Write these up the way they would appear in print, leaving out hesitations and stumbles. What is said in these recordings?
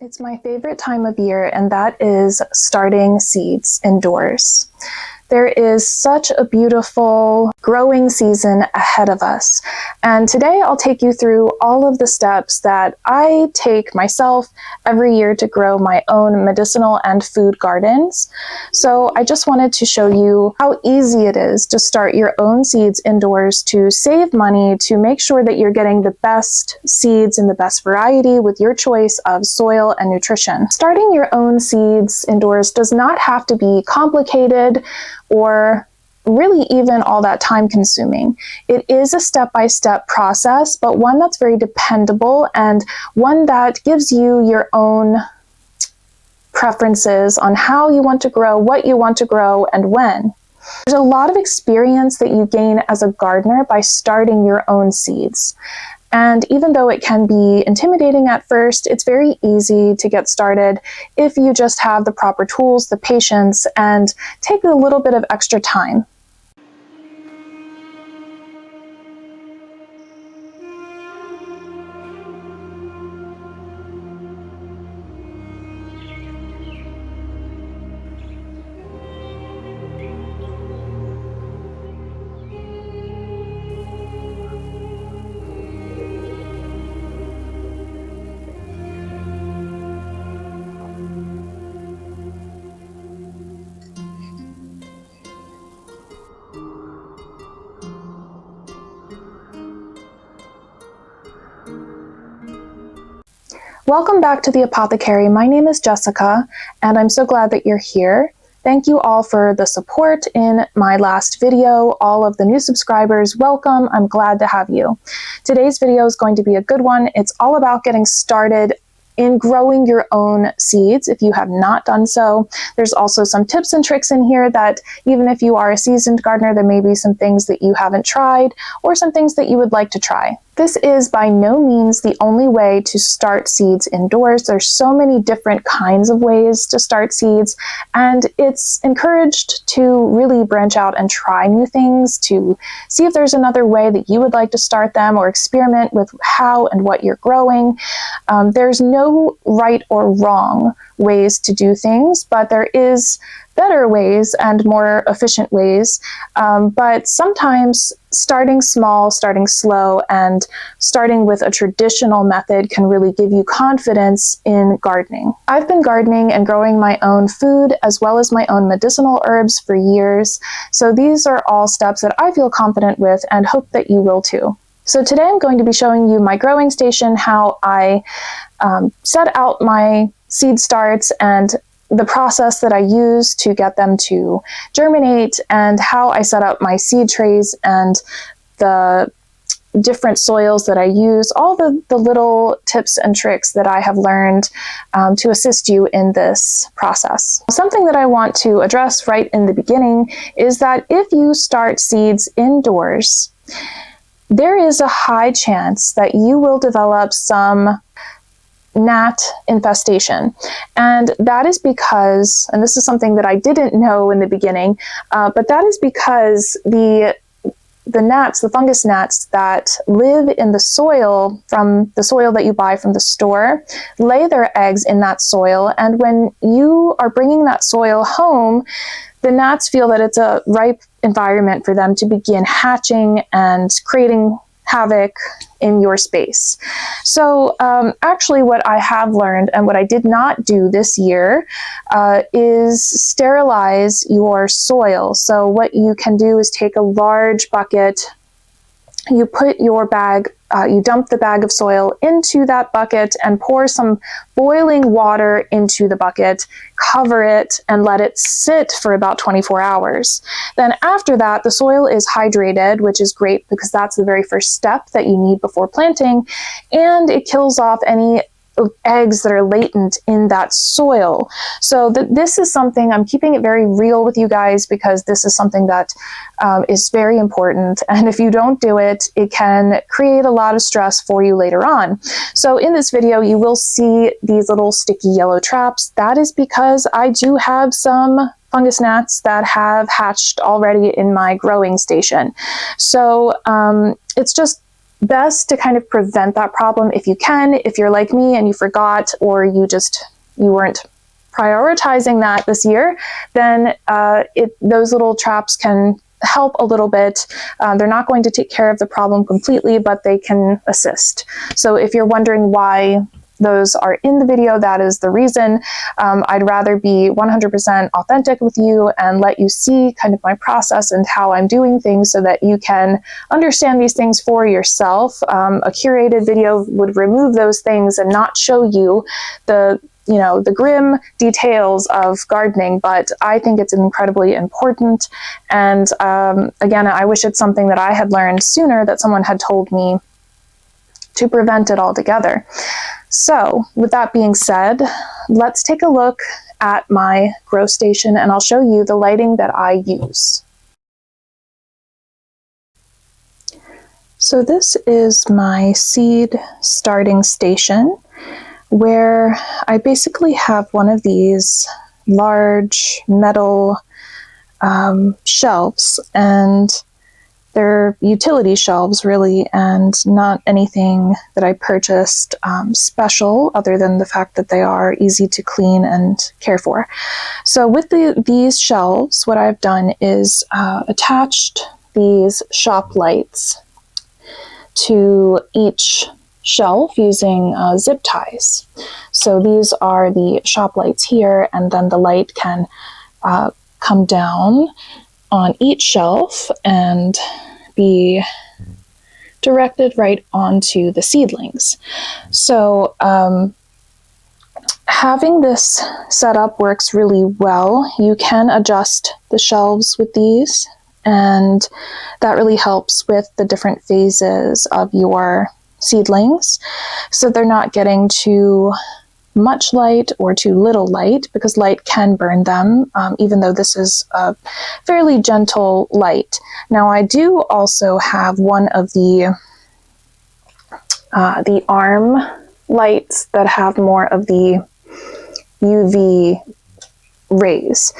It's my favorite time of year, and that is starting seeds indoors. There is such a beautiful growing season ahead of us. And today I'll take you through all of the steps that I take myself every year to grow my own medicinal and food gardens. So I just wanted to show you how easy it is to start your own seeds indoors, to save money, to make sure that you're getting the best seeds in the best variety with your choice of soil and nutrition. Starting your own seeds indoors does not have to be complicated or really even all that time consuming. It is a step-by-step process, but one that's very dependable and one that gives you your own preferences on how you want to grow, what you want to grow, and when. There's a lot of experience that you gain as a gardener by starting your own seeds. And even though it can be intimidating at first, it's very easy to get started if you just have the proper tools, the patience, and take a little bit of extra time. Welcome back to the Apothecary. My name is Jessica, and I'm so glad that you're here. Thank you all for the support in my last video. All of the new subscribers, welcome. I'm glad to have you. Today's video is going to be a good one. It's all about getting started in growing your own seeds if you have not done so. There's also some tips and tricks in here that even if you are a seasoned gardener, there may be some things that you haven't tried or some things that you would like to try. This is by no means the only way to start seeds indoors. There's so many different kinds of ways to start seeds, and it's encouraged to really branch out and try new things to see if there's another way that you would like to start them or experiment with how and what you're growing. There's no right or wrong ways to do things, but there is better ways and more efficient ways. But sometimes starting small, starting slow, and starting with a traditional method can really give you confidence in gardening. I've been gardening and growing my own food as well as my own medicinal herbs for years. So these are all steps that I feel confident with and hope that you will too. So today I'm going to be showing you my growing station, how I set out my seed starts and the process that I use to get them to germinate, and how I set up my seed trays and the different soils that I use, all the little tips and tricks that I have learned to assist you in this process. Something that I want to address right in the beginning is that if you start seeds indoors, there is a high chance that you will develop some gnat infestation. And that is because, and this is something that I didn't know in the beginning, but that is because the gnats, the fungus gnats that live in the soil, from the soil that you buy from the store, lay their eggs in that soil. And when you are bringing that soil home, the gnats feel that it's a ripe environment for them to begin hatching and creating havoc in your space. So actually what I have learned and what I did not do this year is sterilize your soil. So what you can do is take a large bucket, you put your bag, you dump the bag of soil into that bucket and pour some boiling water into the bucket, cover it, and let it sit for about 24 hours. Then after that, the soil is hydrated, which is great because that's the very first step that you need before planting, and it kills off any eggs that are latent in that soil. So this is something, I'm keeping it very real with you guys because this is something that is very important. And if you don't do it, it can create a lot of stress for you later on. So in this video, you will see these little sticky yellow traps. That is because I do have some fungus gnats that have hatched already in my growing station. So it's just best to kind of prevent that problem if you can. If you're like me and you forgot, or you weren't prioritizing that this year, then those little traps can help a little bit. They're not going to take care of the problem completely, but they can assist. So if you're wondering why those are in the video, that is the reason. I'd rather be 100% authentic with you and let you see kind of my process and how I'm doing things so that you can understand these things for yourself. A curated video would remove those things and not show you the grim details of gardening, but I think it's incredibly important. And again, I wish it's something that I had learned sooner, that someone had told me to prevent it altogether. So with that being said, let's take a look at my grow station and I'll show you the lighting that I use. So this is my seed starting station, where I basically have one of these large metal shelves, and they're utility shelves really, and not anything that I purchased special other than the fact that they are easy to clean and care for. So with these shelves, what I've done is attached these shop lights to each shelf using zip ties. So these are the shop lights here, and then the light can come down on each shelf and be directed right onto the seedlings. So having this set up works really well. You can adjust the shelves with these, and that really helps with the different phases of your seedlings, so they're not getting too much light or too little light, because light can burn them, even though this is a fairly gentle light. Now I do also have one of the arm lights that have more of the UV rays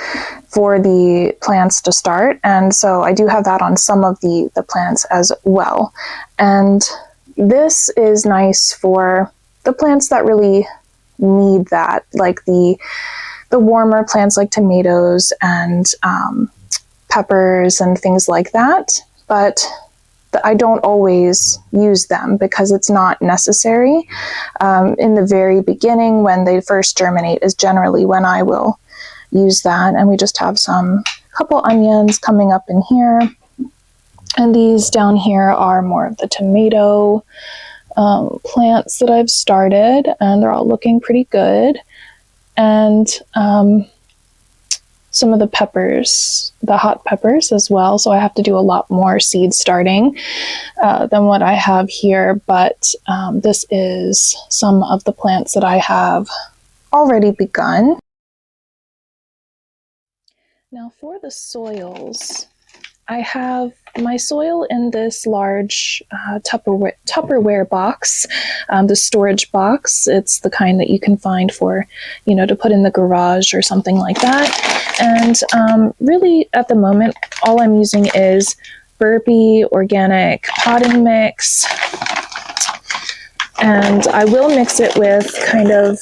for the plants to start, and so I do have that on some of the plants as well. And this is nice for the plants that really need that, like the warmer plants like tomatoes and peppers and things like that. But I don't always use them because it's not necessary. In the very beginning, when they first germinate, is generally when I will use that. And we just have a couple onions coming up in here. And these down here are more of the tomato plants that I've started, and they're all looking pretty good. And some of the peppers, the hot peppers as well. So I have to do a lot more seed starting than what I have here. But this is some of the plants that I have already begun. Now for the soils, I have my soil in this large Tupperware box, the storage box. It's the kind that you can find for, to put in the garage or something like that. And really at the moment, all I'm using is Burpee organic potting mix. And I will mix it with kind of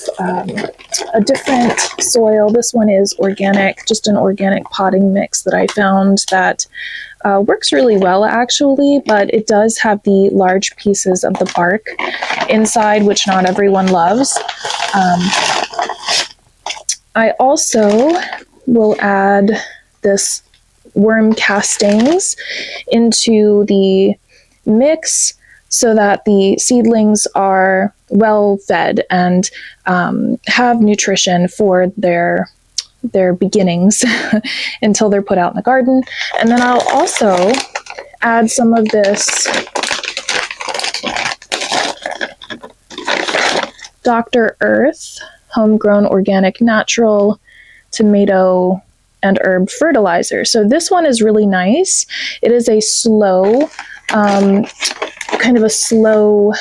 a different soil. This one is organic, just an organic potting mix that I found that works really well actually, but it does have the large pieces of the bark inside, which not everyone loves. I also will add this worm castings into the mix so that the seedlings are well fed and have nutrition for their beginnings until they're put out in the garden. And then I'll also add some of this Dr. Earth homegrown organic natural tomato and herb fertilizer. So this one is really nice. It is a slow, kind of a slow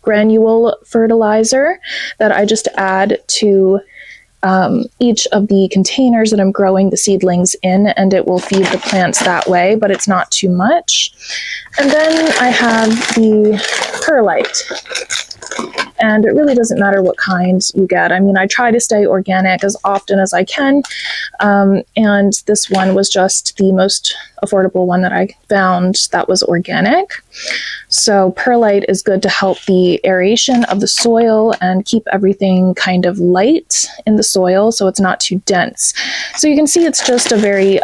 granule fertilizer that I just add to each of the containers that I'm growing the seedlings in, and it will feed the plants that way, but it's not too much. And then I have the perlite. And it really doesn't matter what kind you get. I mean, I try to stay organic as often as I can. And this one was just the most affordable one that I found that was organic. So perlite is good to help the aeration of the soil and keep everything kind of light in the soil so it's not too dense. So you can see it's just a very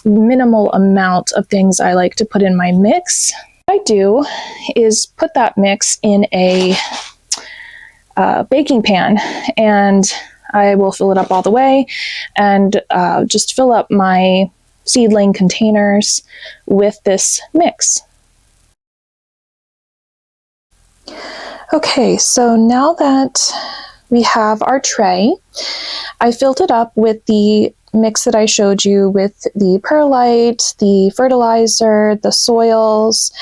minimal amount of things I like to put in my mix. What I do is put that mix in a baking pan, and I will fill it up all the way and just fill up my seedling containers with this mix. Okay, so now that we have our tray, I filled it up with the mix that I showed you with the perlite, the fertilizer, the soils,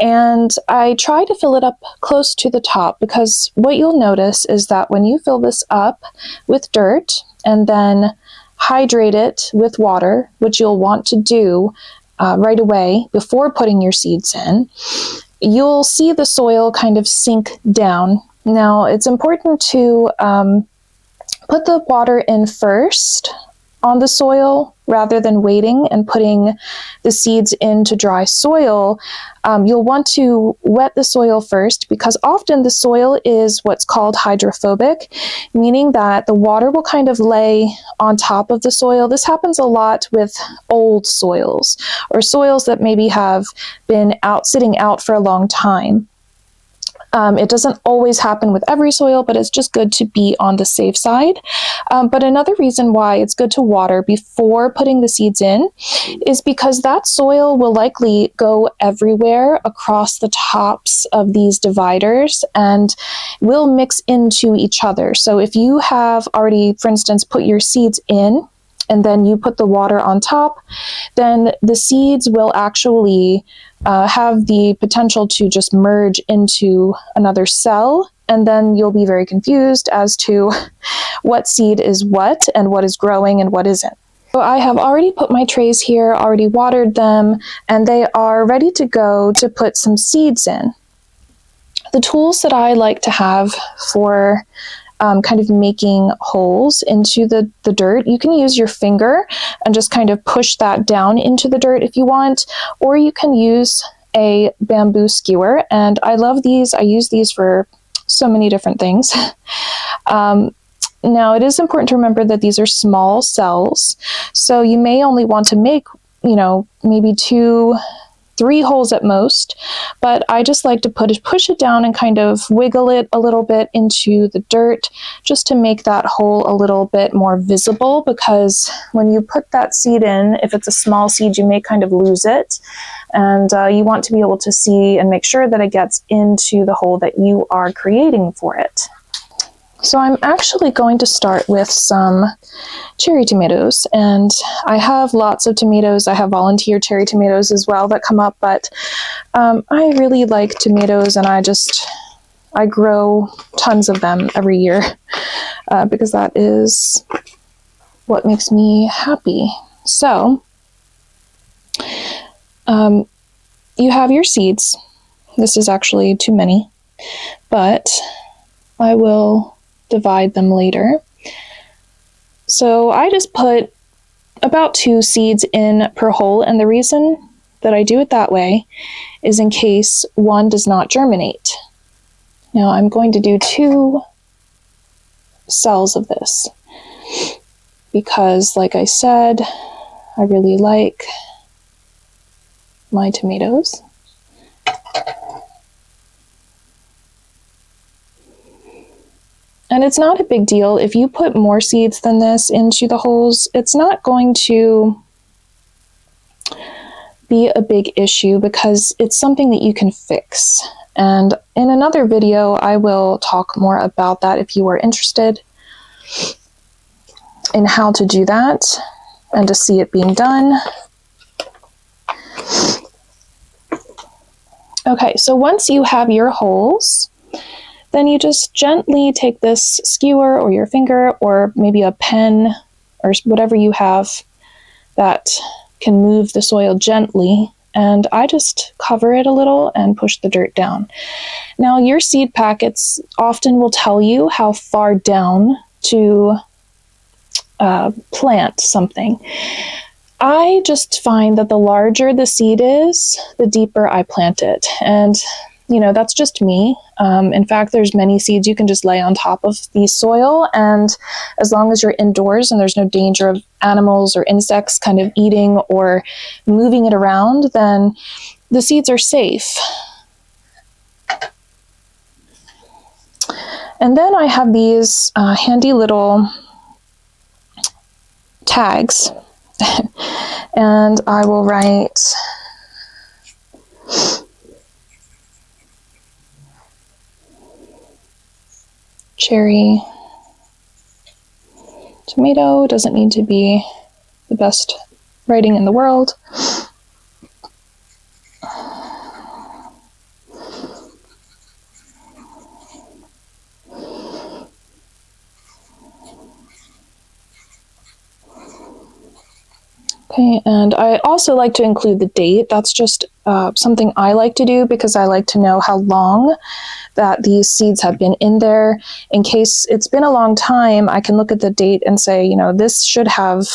and I try to fill it up close to the top, because what you'll notice is that when you fill this up with dirt and then hydrate it with water, which you'll want to do right away before putting your seeds in, you'll see the soil kind of sink down. Now, it's important to put the in in first on the soil rather than waiting and putting the seeds into dry soil. You'll want to wet the soil first, because often the soil is what's called hydrophobic, meaning that the water will kind of lay on top of the soil. This happens a lot with old soils or soils that maybe have been sitting out for a long time. It doesn't always happen with every soil, but it's just good to be on the safe side. But another reason why it's good to water before putting the seeds in is because that soil will likely go everywhere across the tops of these dividers and will mix into each other. So if you have already, for instance, put your seeds in and then you put the water on top, then the seeds will actually have the potential to just merge into another cell, and then you'll be very confused as to what seed is what and what is growing and what isn't. So I have already put my trays here, already watered them, and they are ready to go to put some seeds in. The tools that I like to have for kind of making holes into the dirt, you can use your finger and just kind of push that down into the dirt if you want, or you can use a bamboo skewer, and I love these. I use these for so many different things. Now, it is important to remember that these are small cells, so you may only want to make, maybe 2-3 holes at most, but I just like to push it down and kind of wiggle it a little bit into the dirt just to make that hole a little bit more visible, because when you put that seed in, if it's a small seed, you may kind of lose it, and you want to be able to see and make sure that it gets into the hole that you are creating for it. So I'm actually going to start with some cherry tomatoes, and I have lots of tomatoes. I have volunteer cherry tomatoes as well that come up, but I really like tomatoes, and I grow tons of them every year because that is what makes me happy. So you have your seeds. This is actually too many, but I will divide them later. So I just put about 2 seeds in per hole, and the reason that I do it that way is in case one does not germinate. Now I'm going to do 2 cells of this because, like I said, I really like my tomatoes. And it's not a big deal. If you put more seeds than this into the holes, it's not going to be a big issue because it's something that you can fix. And in another video, I will talk more about that if you are interested in how to do that and to see it being done. Okay, so once you have your holes, then you just gently take this skewer or your finger or maybe a pen or whatever you have that can move the soil gently, and I just cover it a little and push the dirt down. Now, your seed packets often will tell you how far down to plant something. I just find that the larger the seed is, the deeper I plant it. And, you know, that's just me. In fact, there's many seeds you can just lay on top of the soil, and as long as you're indoors and there's no danger of animals or insects kind of eating or moving it around, then the seeds are safe. And then I have these handy little tags, and I will write cherry tomato. Doesn't need to be the best writing in the world. Okay, and I also like to include the date. That's just something I like to do because I like to know how long that these seeds have been in there. In case it's been a long time, I can look at the date and say, you know, this should have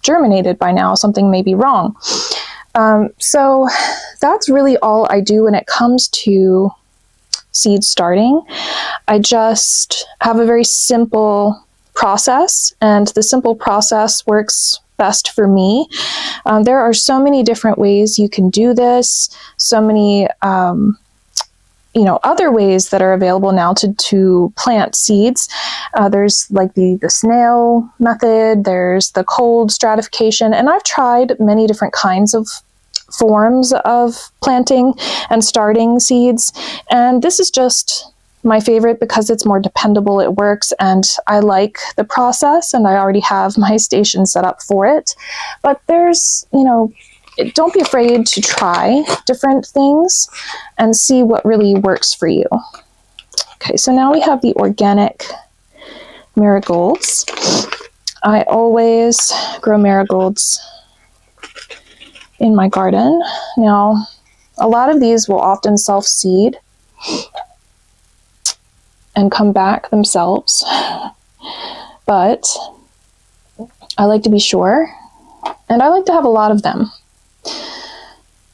germinated by now. Something may be wrong. So that's really all I do when it comes to seed starting. I just have a very simple process, and the simple process works best for me. There are so many different ways you can do this, so many other ways that are available now to plant seeds. There's like the snail method, there's the cold stratification, and I've tried many different kinds of forms of planting and starting seeds, and this is just my favorite because it's more dependable, it works, and I like the process, and I already have my station set up for it. But there's, don't be afraid to try different things and see what really works for you. Okay, so now we have the organic marigolds. I always grow marigolds in my garden. Now, a lot of these will often self-seed and come back themselves, but I like to be sure, and I like to have a lot of them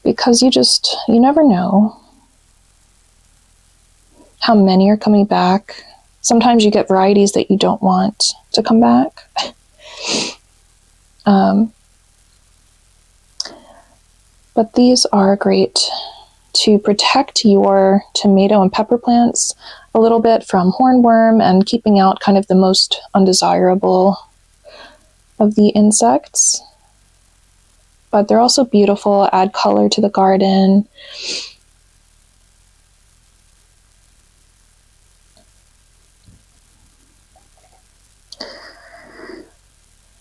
because you never know how many are coming back. Sometimes you get varieties that you don't want to come back. But these are great to protect your tomato and pepper plants a little bit from hornworm and keeping out kind of the most undesirable of the insects. But they're also beautiful, add color to the garden.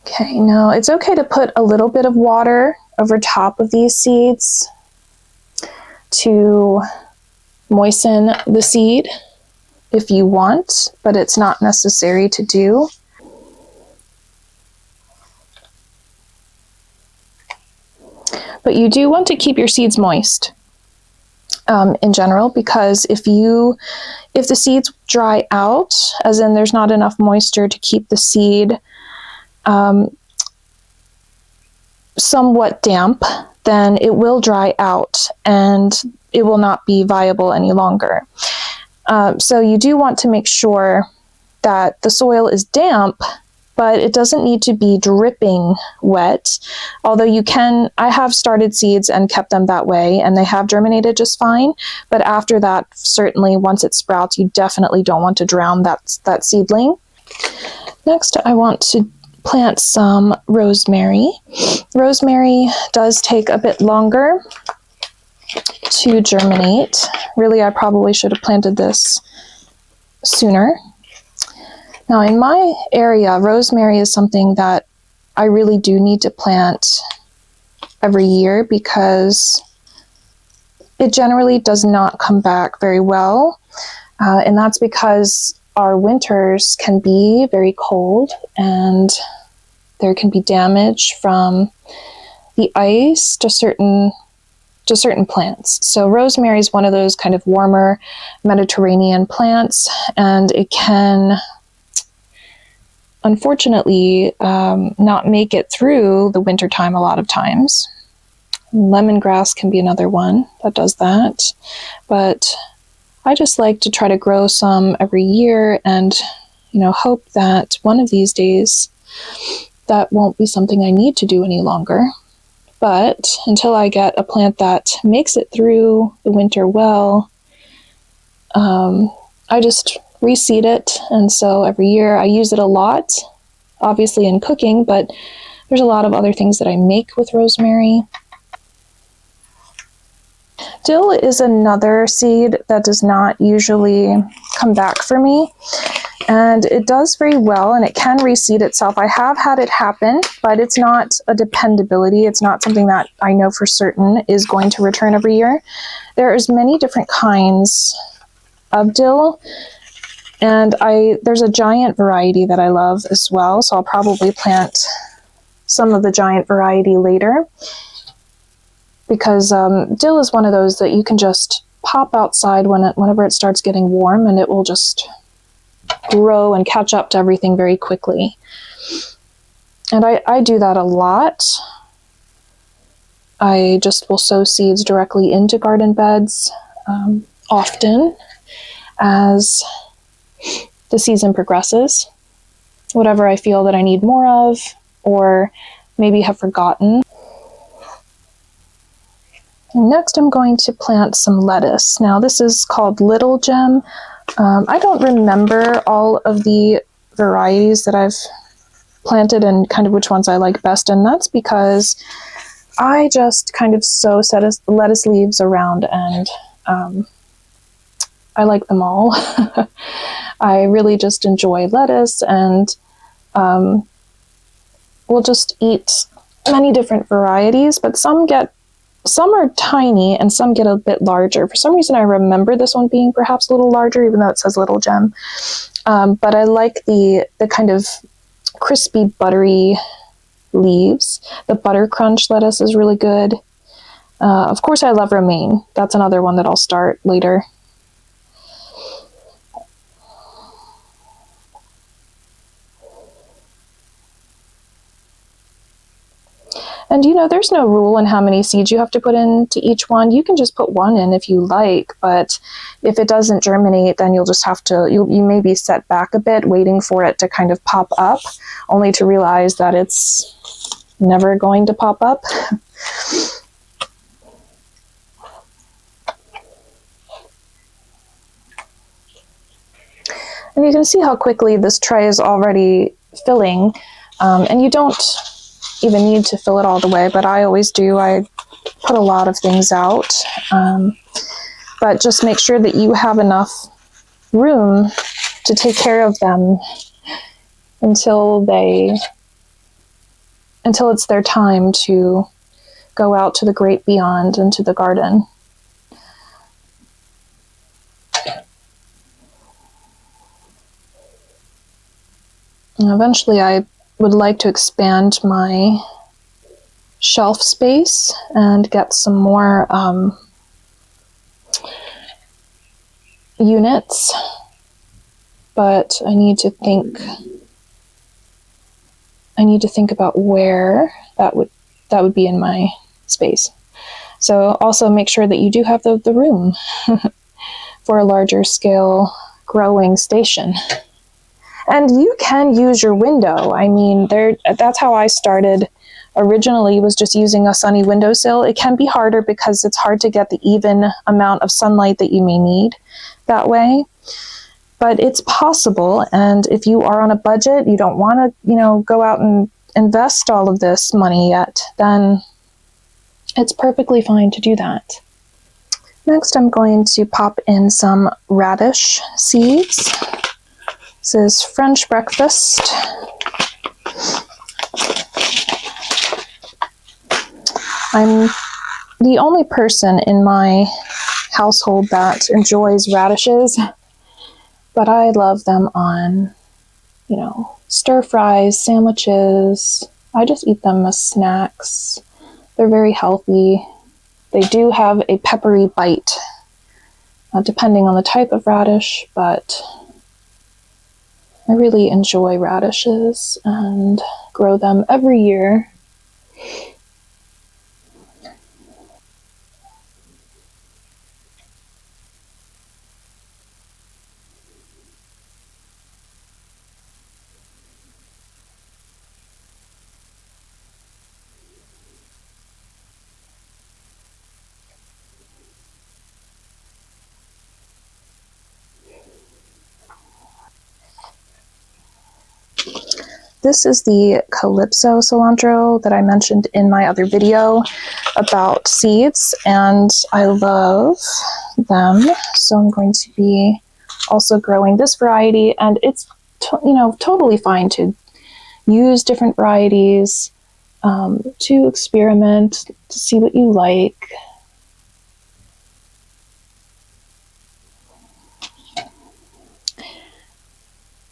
Okay, now it's okay to put a little bit of water over top of these seeds to moisten the seed if you want, but it's not necessary to do. But you do want to keep your seeds moist in general, because if the seeds dry out, as in there's not enough moisture to keep the seed somewhat damp, then it will dry out and it will not be viable any longer. So you do want to make sure that the soil is damp, but it doesn't need to be dripping wet. Although I have started seeds and kept them that way, and they have germinated just fine. But after that, certainly once it sprouts, you definitely don't want to drown that seedling. Next, I want to plant some rosemary. Rosemary does take a bit longer to germinate. Really, I probably should have planted this sooner. Now, in my area, rosemary is something that I really do need to plant every year because it generally does not come back very well. And that's because our winters can be very cold and there can be damage from the ice to certain plants. So rosemary is one of those kind of warmer Mediterranean plants, and it can unfortunately not make it through the wintertime a lot of times. Lemongrass can be another one that does that, but I just like to try to grow some every year and, hope that one of these days that won't be something I need to do any longer. But until I get a plant that makes it through the winter well, I just reseed it. And so every year I use it a lot, obviously in cooking, but there's a lot of other things that I make with rosemary. Dill is another seed that does not usually come back for me, and it does very well, and it can reseed itself. I have had it happen, but it's not a dependability. It's not something that I know for certain is going to return every year. There's many different kinds of dill, and there's a giant variety that I love as well, so I'll probably plant some of the giant variety later, because dill is one of those that you can just pop outside whenever it starts getting warm, and it will just grow and catch up to everything very quickly. And I do that a lot. I just will sow seeds directly into garden beds often as the season progresses. Whatever I feel that I need more of, or maybe have forgotten. Next, I'm going to plant some lettuce. Now, this is called Little Gem. I don't remember all of the varieties that I've planted and kind of which ones I like best, and that's because I just kind of sow lettuce leaves around, and I like them all. I really just enjoy lettuce, and we'll just eat many different varieties, but some are tiny and some get a bit larger. For some reason, I remember this one being perhaps a little larger, even though it says Little Gem. But I like the kind of crispy, buttery leaves. The butter crunch lettuce is really good. Of course, I love romaine. That's another one that I'll start later. And there's no rule in how many seeds you have to put into each one. You can just put one in if you like, but if it doesn't germinate, then you'll just have to, you may be set back a bit waiting for it to kind of pop up, only to realize that it's never going to pop up. And you can see how quickly this tray is already filling, and you don't even need to fill it all the way, but I always do. I put a lot of things out, but just make sure that you have enough room to take care of them until it's their time to go out to the great beyond, into the garden. And eventually I would like to expand my shelf space and get some more units, but I need to think about where that would be in my space. So also make sure that you do have the room for a larger scale growing station. And you can use your window. I mean, that's how I started originally, was just using a sunny windowsill. It can be harder because it's hard to get the even amount of sunlight that you may need that way. But it's possible, and if you are on a budget, you don't want to, go out and invest all of this money yet, then it's perfectly fine to do that. Next, I'm going to pop in some radish seeds. This is French breakfast. I'm the only person in my household that enjoys radishes. But I love them on, you know, stir fries, sandwiches. I just eat them as snacks. They're very healthy. They do have a peppery bite, depending on the type of radish, but I really enjoy radishes and grow them every year. This is the Calypso cilantro that I mentioned in my other video about seeds, and I love them. So I'm going to be also growing this variety, and it's totally fine to use different varieties, to experiment, to see what you like.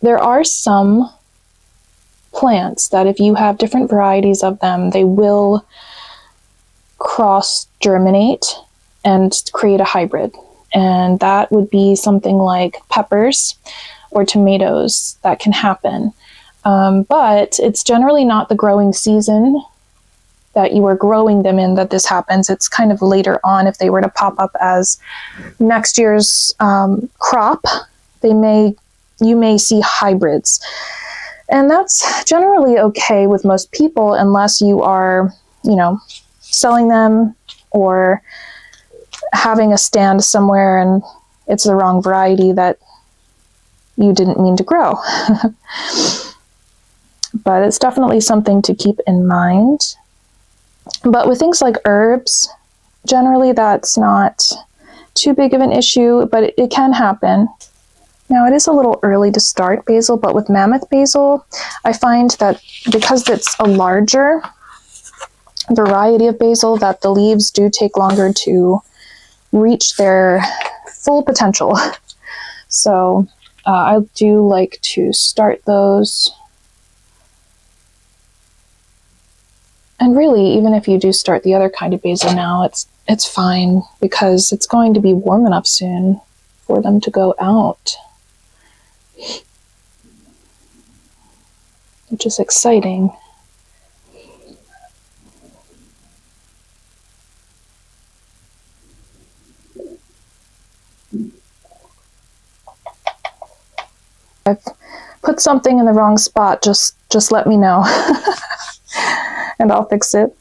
There are some plants that if you have different varieties of them, they will cross germinate and create a hybrid. And that would be something like peppers or tomatoes. That can happen. But it's generally not the growing season that you are growing them in that this happens. It's kind of later on. If they were to pop up as next year's crop, you may see hybrids. And that's generally okay with most people unless you are, selling them or having a stand somewhere and it's the wrong variety that you didn't mean to grow. But it's definitely something to keep in mind. But with things like herbs, generally that's not too big of an issue, but it can happen. Now, it is a little early to start basil, but with mammoth basil, I find that because it's a larger variety of basil, that the leaves do take longer to reach their full potential. So I do like to start those. And really, even if you do start the other kind of basil now, it's fine because it's going to be warm enough soon for them to go out, which is exciting. If I've put something in the wrong spot, just let me know and I'll fix it.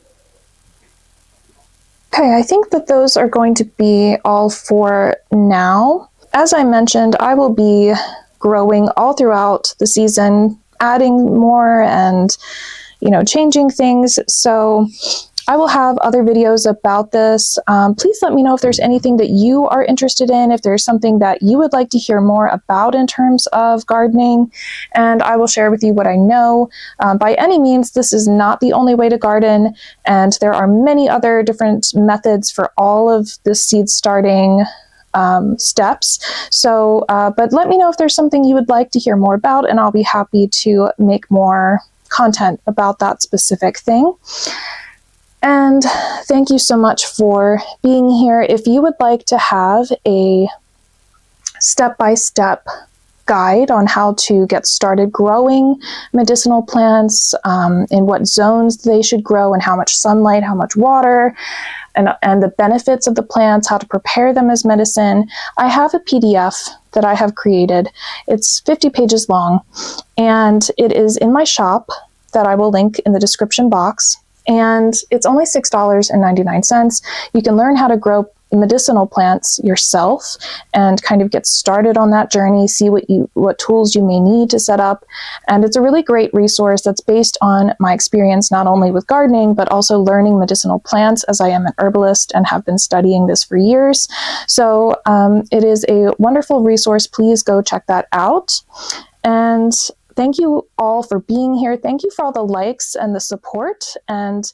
Okay, I think that those are going to be all for now. As I mentioned, I will be growing all throughout the season, adding more and, changing things. So I will have other videos about this. Please let me know if there's anything that you are interested in, if there's something that you would like to hear more about in terms of gardening, and I will share with you what I know. By any means, this is not the only way to garden, and there are many other different methods for all of the seed starting steps. So, but let me know if there's something you would like to hear more about, and I'll be happy to make more content about that specific thing. And thank you so much for being here. If you would like to have a step-by-step guide on how to get started growing medicinal plants, in what zones they should grow and how much sunlight, how much water, and the benefits of the plants, how to prepare them as medicine, I have a PDF that I have created. It's 50 pages long, and it is in my shop that I will link in the description box. And it's only $6.99. You can learn how to grow medicinal plants yourself and kind of get started on that journey, see what tools you may need to set up. And it's a really great resource that's based on my experience, not only with gardening, but also learning medicinal plants, as I am an herbalist and have been studying this for years. So it is a wonderful resource. Please go check that out. And thank you all for being here. Thank you for all the likes and the support. And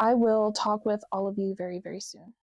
I will talk with all of you very, very soon.